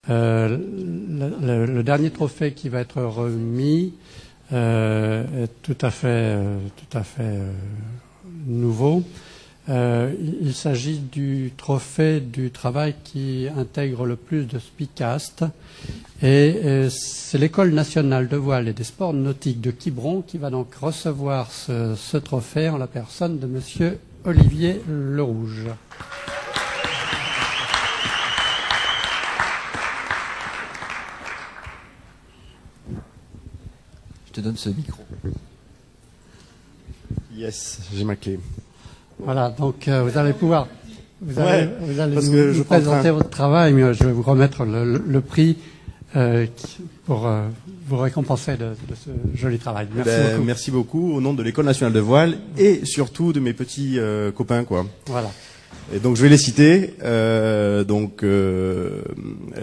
Le dernier trophée qui va être remis est tout à fait nouveau. Il s'agit du trophée du travail qui intègre le plus de Spicast. Et c'est l'École nationale de voile et des sports nautiques de Quiberon qui va donc recevoir ce trophée en la personne de Monsieur Olivier Lerouge. Je te donne ce micro. Yes, j'ai ma clé. Voilà, donc vous allez pouvoir vous allez parce que nous présenter votre travail, mais je vais vous remettre le prix pour vous récompenser de ce joli travail. Merci beaucoup. Merci beaucoup au nom de l'École nationale de voile et surtout de mes petits copains, quoi. Voilà. Et donc je vais les citer.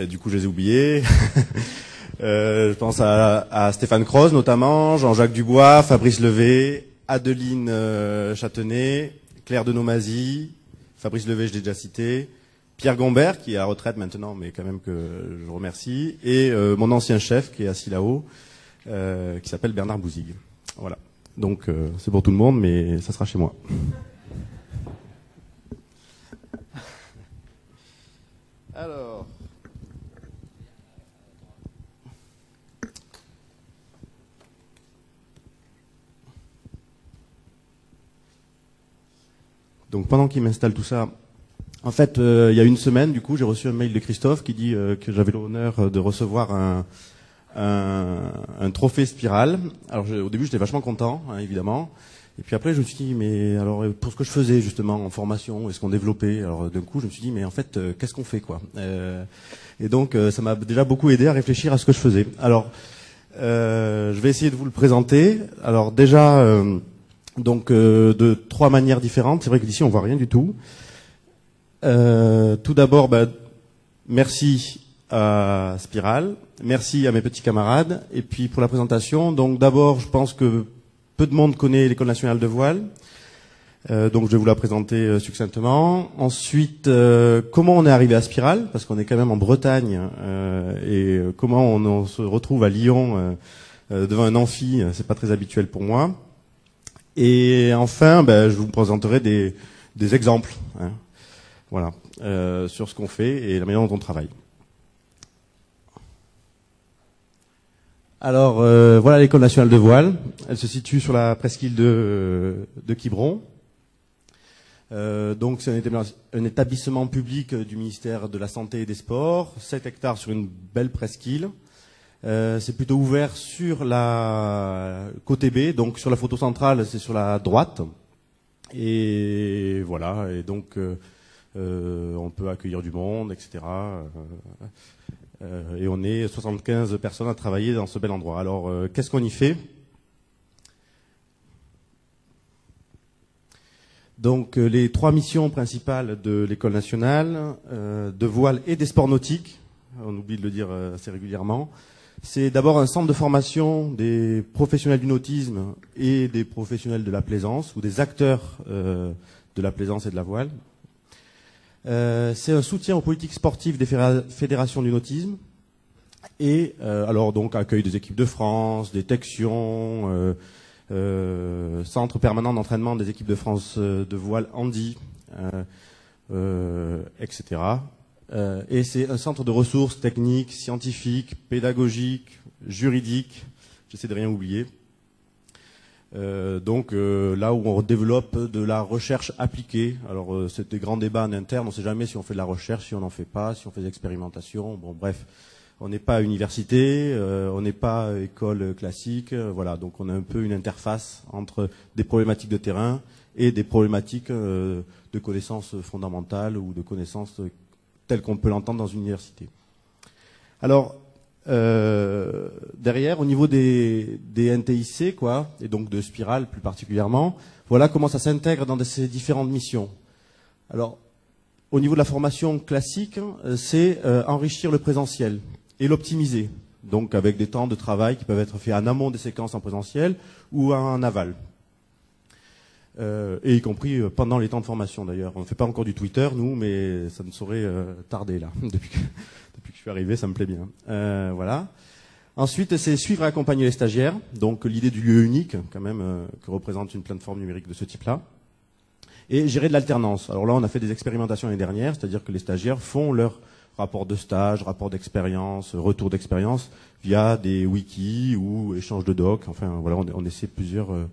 Du coup, je les ai oubliés. Je pense à Stéphane Croze notamment, Jean-Jacques Dubois, Fabrice Levé, Adeline Châtenay, Claire Denomazy, Fabrice Levé, je l'ai déjà cité, Pierre Gombert, qui est à retraite maintenant, mais quand même que je remercie, et mon ancien chef, qui est assis là-haut, qui s'appelle Bernard Bouzig. Voilà. Donc c'est pour tout le monde, mais ça sera chez moi. Alors... Donc pendant qu'il m'installe tout ça, en fait, il y a une semaine, du coup, j'ai reçu un mail de Christophe qui dit que j'avais l'honneur de recevoir un trophée Spirale. Alors au début, j'étais vachement content, hein, évidemment. Et puis après, je me suis dit, mais alors pour ce que je faisais justement en formation, est-ce qu'on développait? Alors d'un coup, je me suis dit, mais en fait, qu'est-ce qu'on fait, quoi? Et donc, ça m'a déjà beaucoup aidé à réfléchir à ce que je faisais. Alors, je vais essayer de vous le présenter. Alors déjà. De trois manières différentes. C'est vrai que d'ici on voit rien du tout. Tout d'abord, merci à Spirale, merci à mes petits camarades. Et puis pour la présentation, donc d'abord, je pense que peu de monde connaît l'École nationale de voile. Donc je vais vous la présenter succinctement. Ensuite, comment on est arrivé à Spirale, parce qu'on est quand même en Bretagne, et comment on se retrouve à Lyon devant un amphi, c'est pas très habituel pour moi. Et enfin, je vous présenterai des exemples, hein, voilà, sur ce qu'on fait et la manière dont on travaille. Alors, voilà l'École nationale de voile. Elle se situe sur la presqu'île de Quiberon. Donc, c'est un établissement public du ministère de la Santé et des Sports, 7 hectares sur une belle presqu'île. C'est plutôt ouvert sur la côté B, donc sur la photo centrale, c'est sur la droite. Et voilà, et donc on peut accueillir du monde, etc. Et on est 75 personnes à travailler dans ce bel endroit. Alors, qu'est-ce qu'on y fait? Donc, les trois missions principales de l'École nationale de voile et des sports nautiques, on oublie de le dire assez régulièrement, c'est d'abord un centre de formation des professionnels du nautisme et des professionnels de la plaisance, ou des acteurs de la plaisance et de la voile. C'est un soutien aux politiques sportives des fédérations du nautisme. Et alors donc accueil des équipes de France, détection, centre permanent d'entraînement des équipes de France de voile handi, etc. Et c'est un centre de ressources techniques, scientifiques, pédagogiques, juridiques. J'essaie de rien oublier. Donc là où on développe de la recherche appliquée. Alors c'est des grands débats en interne. On ne sait jamais si on fait de la recherche, si on n'en fait pas, si on fait des expérimentations. Bon, bref, on n'est pas université, on n'est pas école classique. Voilà, donc on a un peu une interface entre des problématiques de terrain et des problématiques de connaissances fondamentales ou de connaissances tel qu'on peut l'entendre dans une université. Alors, derrière, au niveau des NTIC, quoi, et donc de Spirale plus particulièrement, voilà comment ça s'intègre dans ces différentes missions. Alors, au niveau de la formation classique, c'est enrichir le présentiel et l'optimiser, donc avec des temps de travail qui peuvent être faits en amont des séquences en présentiel ou en aval. et y compris pendant les temps de formation d'ailleurs. On ne fait pas encore du Twitter, nous, mais ça ne saurait tarder là. Depuis que je suis arrivé, ça me plaît bien. Voilà. Ensuite, c'est suivre et accompagner les stagiaires. Donc l'idée du lieu unique, quand même, que représente une plateforme numérique de ce type-là. Et gérer de l'alternance. Alors là, on a fait des expérimentations l'année dernière, c'est-à-dire que les stagiaires font leur rapport de stage, rapport d'expérience, retour d'expérience via des wikis ou échange de docs. Enfin, voilà, on essaie plusieurs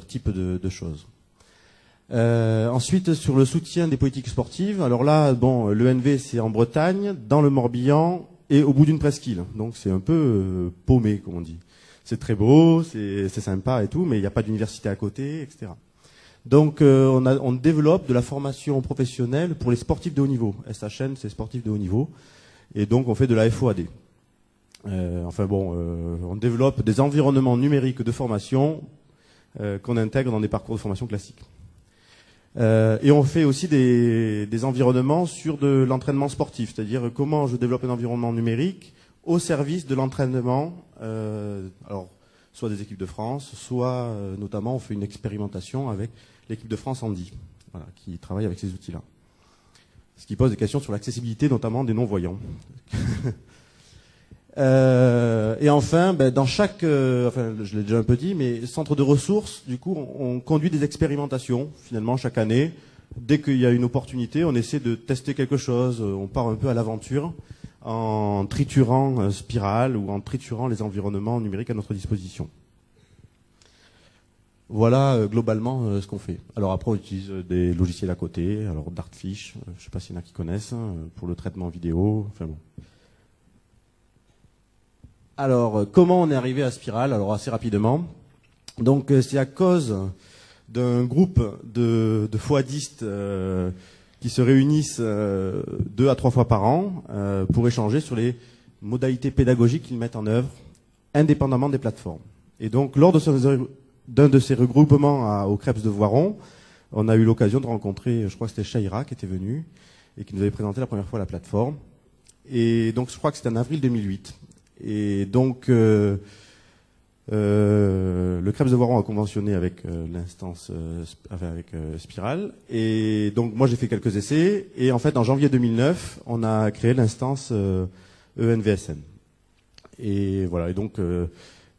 types de choses. Ensuite, sur le soutien des politiques sportives. Alors là, bon, l'ENV, c'est en Bretagne, dans le Morbihan et au bout d'une presqu'île. Donc c'est un peu paumé, comme on dit. C'est très beau, c'est sympa et tout, mais il n'y a pas d'université à côté, etc. Donc on développe de la formation professionnelle pour les sportifs de haut niveau. SHN, c'est sportifs de haut niveau. Et donc on fait de la FOAD. On développe des environnements numériques de formation qu'on intègre dans des parcours de formation classiques. Et on fait aussi des environnements sur de l'entraînement sportif, c'est-à-dire comment je développe un environnement numérique au service de l'entraînement, alors soit des équipes de France, soit notamment on fait une expérimentation avec l'équipe de France Handi, voilà, qui travaille avec ces outils-là. Ce qui pose des questions sur l'accessibilité, notamment des non-voyants. Et enfin, dans chaque, je l'ai déjà un peu dit, mais centre de ressources, du coup, on conduit des expérimentations, finalement, chaque année. Dès qu'il y a une opportunité, on essaie de tester quelque chose, on part un peu à l'aventure, en triturant Spiral ou en triturant les environnements numériques à notre disposition. Voilà globalement ce qu'on fait. Alors après, on utilise des logiciels à côté, alors Dartfish, je ne sais pas s'il y en a qui connaissent, pour le traitement vidéo, enfin bon. Alors, comment on est arrivé à Spiral? Alors, assez rapidement. Donc, c'est à cause d'un groupe de foadistes qui se réunissent 2 à 3 fois par an pour échanger sur les modalités pédagogiques qu'ils mettent en œuvre, indépendamment des plateformes. Et donc, lors d'un de ces regroupements au Crêpes de Voiron, on a eu l'occasion de rencontrer, je crois que c'était Shaira qui était venu, et qui nous avait présenté la première fois la plateforme. Et donc, je crois que c'était en avril 2008. Et donc, le Crêpes de Voiron a conventionné avec l'instance, avec Spiral. Et donc, moi, j'ai fait quelques essais. Et en fait, en janvier 2009, on a créé l'instance ENVSN. Et voilà. Et donc,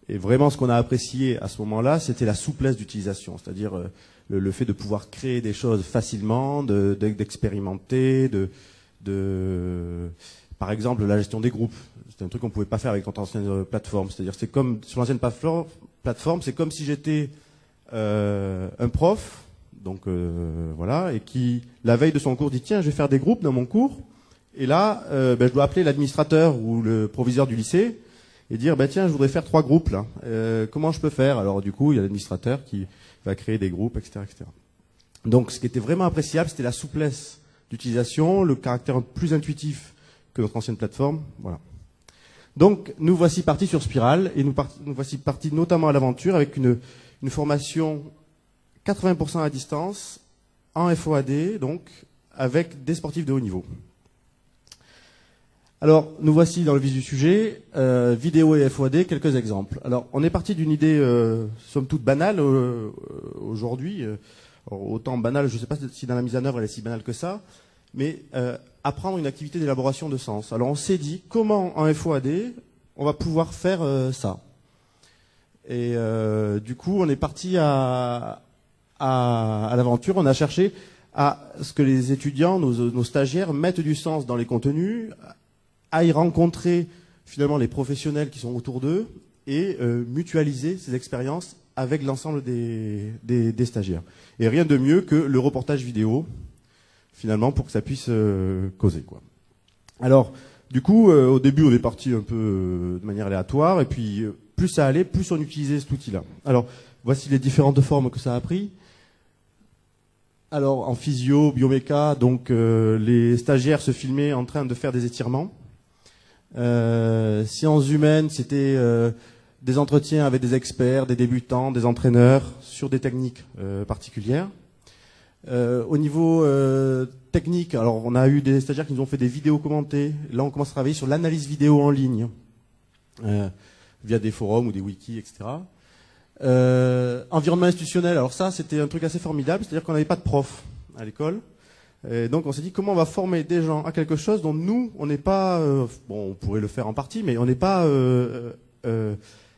et vraiment, ce qu'on a apprécié à ce moment-là, c'était la souplesse d'utilisation, c'est-à-dire le fait de pouvoir créer des choses facilement, d'expérimenter, par exemple, la gestion des groupes. C'est un truc qu'on ne pouvait pas faire avec notre ancienne plateforme. C'est-à-dire, c'est comme sur l'ancienne plateforme, c'est comme si j'étais un prof, donc voilà, et qui la veille de son cours dit tiens, je vais faire des groupes dans mon cours, et là, je dois appeler l'administrateur ou le proviseur du lycée et dire tiens, je voudrais faire 3 groupes là. Comment je peux faire? Alors du coup, il y a l'administrateur qui va créer des groupes, etc., etc. Donc, ce qui était vraiment appréciable, c'était la souplesse d'utilisation, le caractère plus intuitif que notre ancienne plateforme, voilà. Donc, nous voici partis sur Spiral, et nous voici partis notamment à l'aventure avec une formation 80% à distance, en FOAD, donc, avec des sportifs de haut niveau. Alors, nous voici dans le vif du sujet, vidéo et FOAD, quelques exemples. Alors, on est parti d'une idée, somme toute banale, aujourd'hui. Autant banale, je ne sais pas si dans la mise en œuvre elle est si banale que ça, mais apprendre une activité d'élaboration de sens. Alors on s'est dit, comment en FOAD, on va pouvoir faire ça? Et du coup, on est parti à l'aventure, on a cherché à ce que les étudiants, nos stagiaires, mettent du sens dans les contenus, aillent rencontrer finalement les professionnels qui sont autour d'eux, et mutualiser ces expériences avec l'ensemble des stagiaires. Et rien de mieux que le reportage vidéo, finalement, pour que ça puisse causer, quoi. Alors, du coup, au début, on est parti un peu de manière aléatoire, et puis plus ça allait, plus on utilisait cet outil-là. Alors, voici les différentes formes que ça a pris. Alors, en physio, bioméca, donc les stagiaires se filmaient en train de faire des étirements. Sciences humaines, c'était des entretiens avec des experts, des débutants, des entraîneurs sur des techniques particulières. Au niveau technique, alors on a eu des stagiaires qui nous ont fait des vidéos commentées. Là, on commence à travailler sur l'analyse vidéo en ligne via des forums ou des wikis, etc. Environnement institutionnel, alors ça c'était un truc assez formidable, c'est-à-dire qu'on n'avait pas de prof à l'école. Et donc on s'est dit comment on va former des gens à quelque chose dont nous on n'est pas, bon on pourrait le faire en partie, mais on n'est pas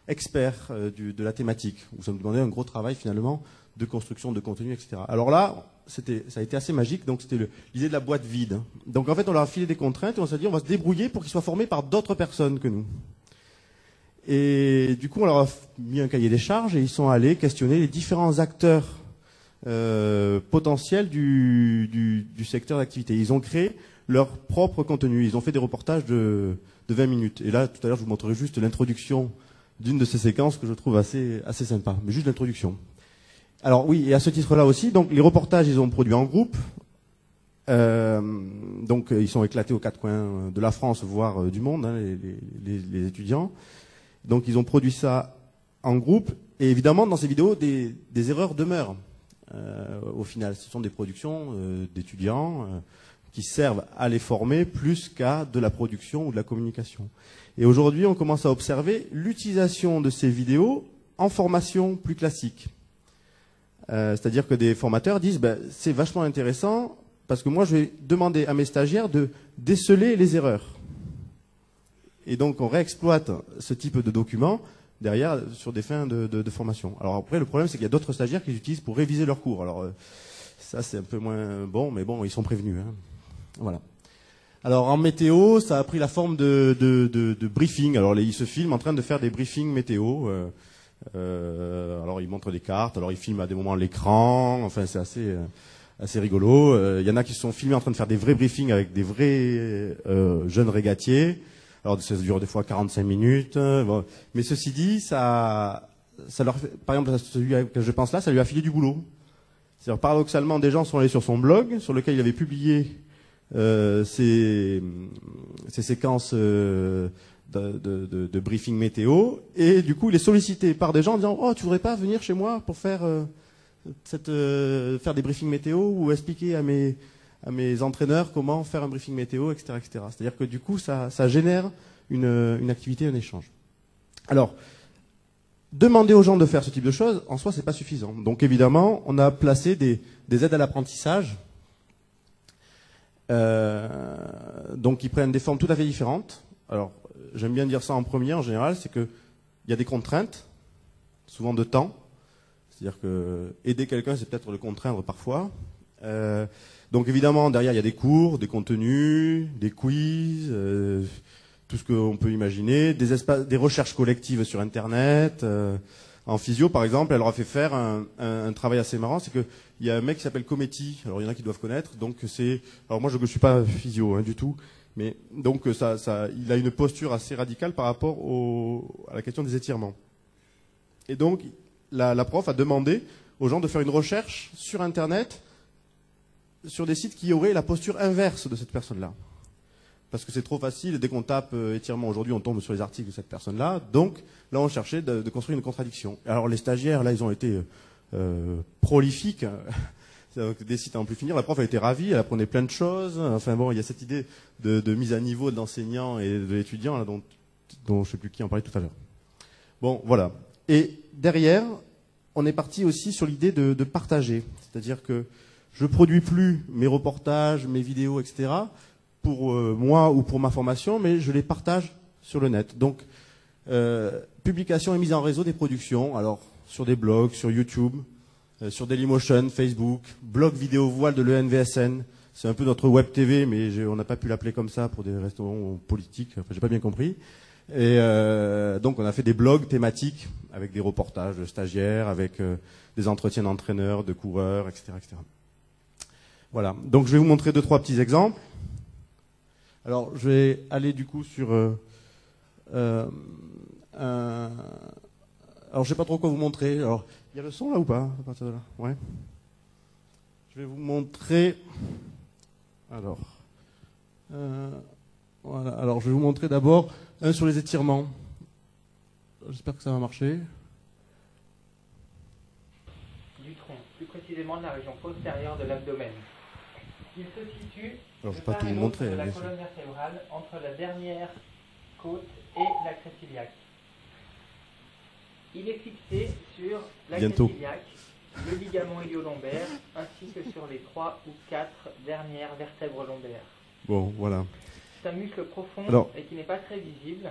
expert de la thématique. Où ça nous demandait un gros travail finalement de construction de contenu, etc. Alors là, ça a été assez magique, donc c'était l'idée de la boîte vide. Donc en fait on leur a filé des contraintes et on s'est dit on va se débrouiller pour qu'ils soient formés par d'autres personnes que nous. Et du coup on leur a mis un cahier des charges et ils sont allés questionner les différents acteurs potentiels du secteur d'activité. Ils ont créé leur propre contenu. Ils ont fait des reportages de 20 minutes. Et là, tout à l'heure, je vous montrerai juste l'introduction d'une de ces séquences que je trouve assez sympa. Mais juste l'introduction. Alors oui, et à ce titre-là aussi, donc les reportages, ils ont produit en groupe. Donc ils sont éclatés aux quatre coins de la France, voire du monde, hein, les étudiants. Donc ils ont produit ça en groupe. Et évidemment, dans ces vidéos, des erreurs demeurent. Au final, ce sont des productions d'étudiants qui servent à les former plus qu'à de la production ou de la communication. Et aujourd'hui, on commence à observer l'utilisation de ces vidéos en formation plus classique. C'est-à-dire que des formateurs disent c'est vachement intéressant parce que moi, je vais demander à mes stagiaires de déceler les erreurs. Et donc, on réexploite ce type de documents derrière sur des fins de formation. Alors après, le problème, c'est qu'il y a d'autres stagiaires qui les utilisent pour réviser leurs cours. Alors ça, c'est un peu moins bon, mais bon, ils sont prévenus. Hein. Voilà. Alors en météo, ça a pris la forme de briefing. Alors ils se filment en train de faire des briefings météo. Alors ils montrent des cartes, alors ils filment à des moments l'écran. Enfin, c'est assez rigolo. Il y en a qui se sont filmés en train de faire des vrais briefings avec des vrais jeunes régatiers. Alors ça dure des fois 45 minutes. Bon. Mais ceci dit, ça leur fait, par exemple, celui que je pense là, ça lui a filé du boulot. C'est-à-dire, paradoxalement, des gens sont allés sur son blog, sur lequel il avait publié ces séquences de briefing météo, et du coup, il est sollicité par des gens en disant oh, tu voudrais pas venir chez moi pour faire des briefings météo ou expliquer à mes entraîneurs comment faire un briefing météo, etc., etc. C'est-à-dire que du coup, ça génère une activité, un échange. Alors, demander aux gens de faire ce type de choses, en soi, c'est pas suffisant. Donc, évidemment, on a placé des aides à l'apprentissage, donc qui prennent des formes tout à fait différentes. Alors, j'aime bien dire ça en premier, en général, c'est que il y a des contraintes, souvent de temps. C'est-à-dire que aider quelqu'un, c'est peut-être le contraindre parfois. Donc évidemment, derrière, il y a des cours, des contenus, des quiz, tout ce qu'on peut imaginer, des recherches collectives sur Internet. En physio, par exemple, elle leur a fait faire un travail assez marrant, c'est qu'il y a un mec qui s'appelle Cometti, alors il y en a qui doivent connaître, donc alors moi je ne suis pas physio du tout, mais donc il a une posture assez radicale par rapport à la question des étirements. Et donc, la prof a demandé aux gens de faire une recherche sur Internet sur des sites qui auraient la posture inverse de cette personne-là. Parce que c'est trop facile, dès qu'on tape étirement aujourd'hui, on tombe sur les articles de cette personne-là. Donc là, on cherchait de construire une contradiction. Alors les stagiaires, là, ils ont été prolifiques. Des sites à en plus finir. La prof a été ravie, elle apprenait plein de choses. Enfin bon, il y a cette idée de mise à niveau de l'enseignant et de l'étudiant, là, dont je ne sais plus qui en parlait tout à l'heure. Bon, voilà. Et derrière, on est parti aussi sur l'idée de partager. C'est-à-dire que je produis plus mes reportages, mes vidéos, etc., pour moi ou pour ma formation, mais je les partage sur le net. Donc, publication et mise en réseau des productions, alors sur des blogs, sur YouTube, sur Dailymotion, Facebook, blog vidéo voile de l'ENVSN. C'est un peu notre web TV, mais on n'a pas pu l'appeler comme ça pour des restaurants politiques. Enfin, j'ai pas bien compris. Et donc, on a fait des blogs thématiques avec des reportages de stagiaires, avec des entretiens d'entraîneurs, de coureurs, etc., etc. Voilà. Donc, je vais vous montrer 2-3 petits exemples. Alors, je vais aller du coup sur alors, je sais pas trop quoi vous montrer. Alors, il y a le son là ou pas à partir de là? Ouais. Je vais vous montrer. Alors, voilà. Alors, je vais vous montrer d'abord un sur les étirements. J'espère que ça va marcher. Du tronc, plus précisément de la région postérieure de l'abdomen. Il se situe alors, je vais pas tout vous montrer, de la bien sûr. colonne vertébrale entre la dernière côte et la crête iliaque. Il est fixé sur la Bientôt. iliaque, le ligament ilio-lombaire, ainsi que sur les 3 ou 4 dernières vertèbres lombaires. Bon, voilà. C'est un muscle profond Alors. et qui n'est pas très visible.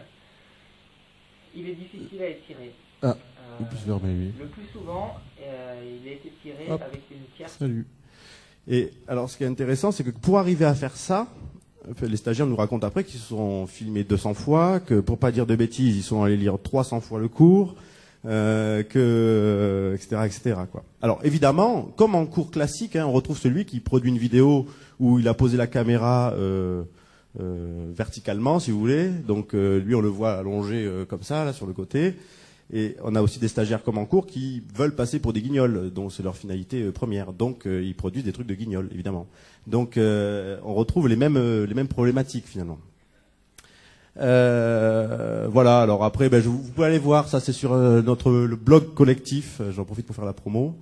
Il est difficile à étirer. Ah, je le remets, lui. Le plus souvent, il est étiré Hop. avec une tierce. Salut. Et alors, ce qui est intéressant, c'est que pour arriver à faire ça, les stagiaires nous racontent après qu'ils se sont filmés 200 fois, que pour pas dire de bêtises, ils sont allés lire 300 fois le cours, etc., quoi. Alors, évidemment, comme en cours classique, on retrouve celui qui produit une vidéo où il a posé la caméra verticalement, si vous voulez. Donc, lui, on le voit allongé comme ça, là, sur le côté. Et on a aussi des stagiaires comme en cours qui veulent passer pour des guignols, dont c'est leur finalité première. Donc, ils produisent des trucs de guignols, évidemment. Donc, on retrouve les mêmes problématiques, finalement. Voilà. Alors après, vous pouvez aller voir. Ça, c'est sur le blog collectif. J'en profite pour faire la promo.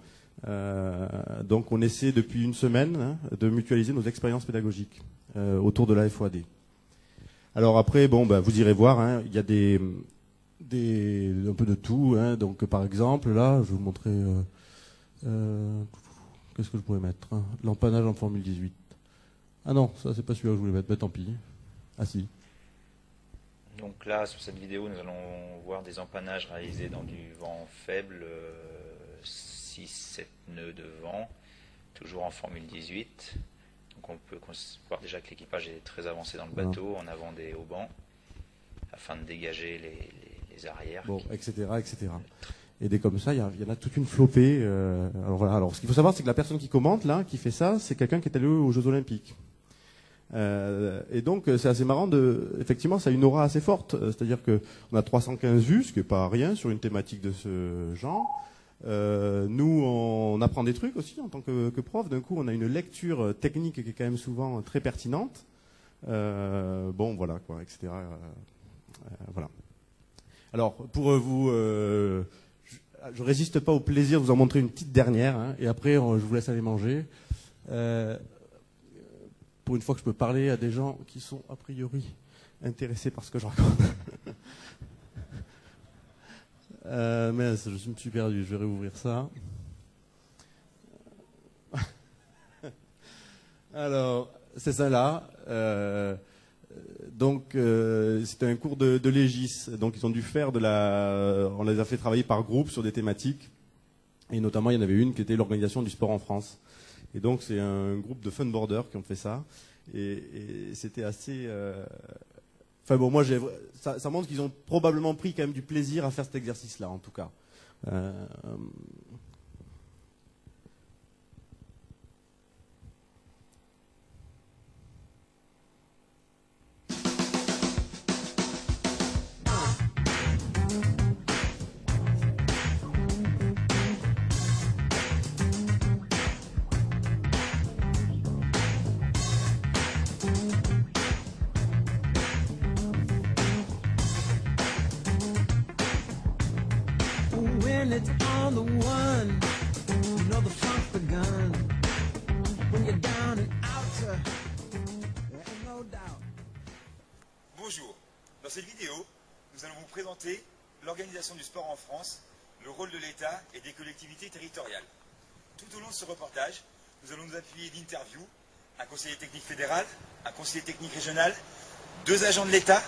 Donc, on essaie depuis une semaine de mutualiser nos expériences pédagogiques autour de la FOAD. Alors après, vous irez voir. Il y a un peu de tout. Donc, par exemple, là, je vais vous montrer. Qu'est-ce que je pourrais mettre, l'empannage en formule 18. Ah non, ça c'est pas celui-là que je voulais mettre. Tant pis. Ah si. Donc là, sur cette vidéo, nous allons voir des empannages réalisés dans du vent faible, 6-7 nœuds de vent, toujours en formule 18. Donc on peut voir déjà que l'équipage est très avancé dans le bateau, en avant des haubans, afin de dégager les arrières. Bon, etc., etc. Et des comme ça, il y en a toute une flopée. Alors voilà. Alors ce qu'il faut savoir, c'est que la personne qui commente là, qui fait ça, c'est quelqu'un qui est allé aux Jeux Olympiques. Et donc c'est assez marrant effectivement, ça a une aura assez forte. C'est-à-dire que on a 315 vues, ce qui est pas rien sur une thématique de ce genre. Nous, on apprend des trucs aussi en tant que prof. D'un coup, on a une lecture technique qui est quand même souvent très pertinente. Voilà, quoi, etc. Voilà. Alors, pour vous, je résiste pas au plaisir de vous en montrer une petite dernière, et après, je vous laisse aller manger. Pour une fois que je peux parler à des gens qui sont a priori intéressés par ce que je raconte. Mince, je me suis perdu, je vais réouvrir ça. Alors, c'est ça là. Donc, c'était un cours de légis. Donc, ils ont dû faire on les a fait travailler par groupe sur des thématiques. Et notamment, il y en avait une qui était l'organisation du sport en France. Et donc, c'est un groupe de funboarders qui ont fait ça. Et c'était assez... moi, ça montre qu'ils ont probablement pris quand même du plaisir à faire cet exercice-là, en tout cas. When it's on the one, you know the funk's begun. When you're down and out, there ain't no doubt. Bonjour, dans cette vidéo, nous allons vous présenter l'organisation du sport en France, le rôle de l'État et des collectivités territoriales. Tout au long de ce reportage, nous allons nous appuyer d'interviews, un conseiller technique fédéral, un conseiller technique régional, 2 agents de l'État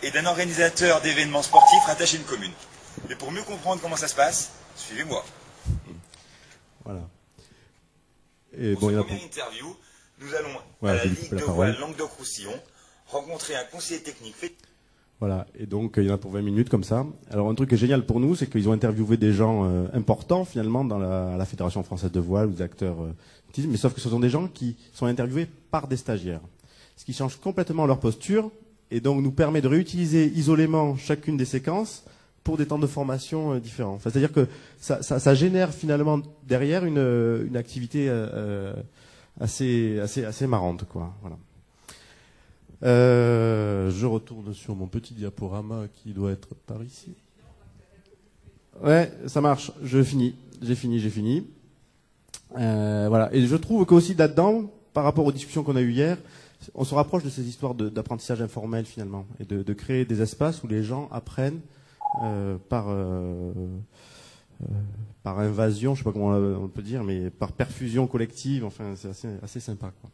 et d'un organisateur d'événements sportifs rattaché à une commune. Mais pour mieux comprendre comment ça se passe, suivez-moi. Voilà. Et Pour il y cette en a première interview, nous allons Ouais, à la Philippe, Ligue la de parole. voile Languedoc-Roussillon rencontrer un conseiller technique fédéral. Voilà, et donc il y en a pour 20 minutes comme ça. Alors un truc qui est génial pour nous, c'est qu'ils ont interviewé des gens importants finalement dans la Fédération française de voile ou des acteurs, mais sauf que ce sont des gens qui sont interviewés par des stagiaires. Ce qui change complètement leur posture et donc nous permet de réutiliser isolément chacune des séquences pour des temps de formation différents. Enfin, c'est-à-dire que ça génère finalement derrière une activité assez marrante, quoi. Voilà. Je retourne sur mon petit diaporama qui doit être par ici. Ouais, ça marche. J'ai fini. Voilà. Et je trouve qu'aussi là-dedans, par rapport aux discussions qu'on a eues hier, on se rapproche de ces histoires d'apprentissage informel finalement et de créer des espaces où les gens apprennent par invasion, je sais pas comment on peut dire, mais par perfusion collective. Enfin, c'est assez sympa, quoi.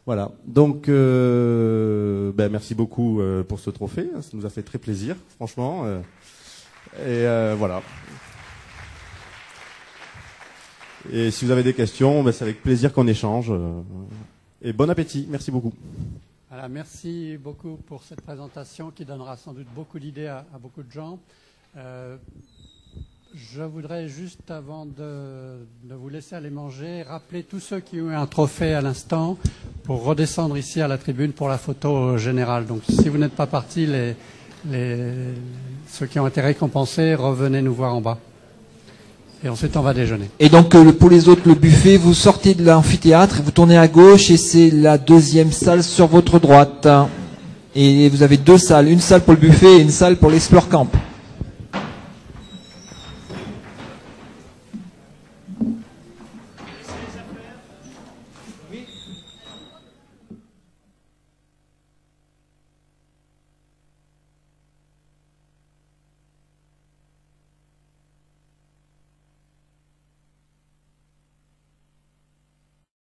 Voilà. Donc, merci beaucoup pour ce trophée. Ça nous a fait très plaisir, franchement. Voilà. Et si vous avez des questions, c'est avec plaisir qu'on échange. Et bon appétit. Merci beaucoup. Voilà, merci beaucoup pour cette présentation qui donnera sans doute beaucoup d'idées à beaucoup de gens. Je voudrais juste, avant de vous laisser aller manger, rappeler tous ceux qui ont eu un trophée à l'instant pour redescendre ici à la tribune pour la photo générale. Donc si vous n'êtes pas partis, ceux qui ont été récompensés, revenez nous voir en bas. Et ensuite, on va déjeuner. Et donc, pour les autres, le buffet, vous sortez de l'amphithéâtre, vous tournez à gauche et c'est la deuxième salle sur votre droite. Et vous avez deux salles, une salle pour le buffet et une salle pour l'Explore Camp.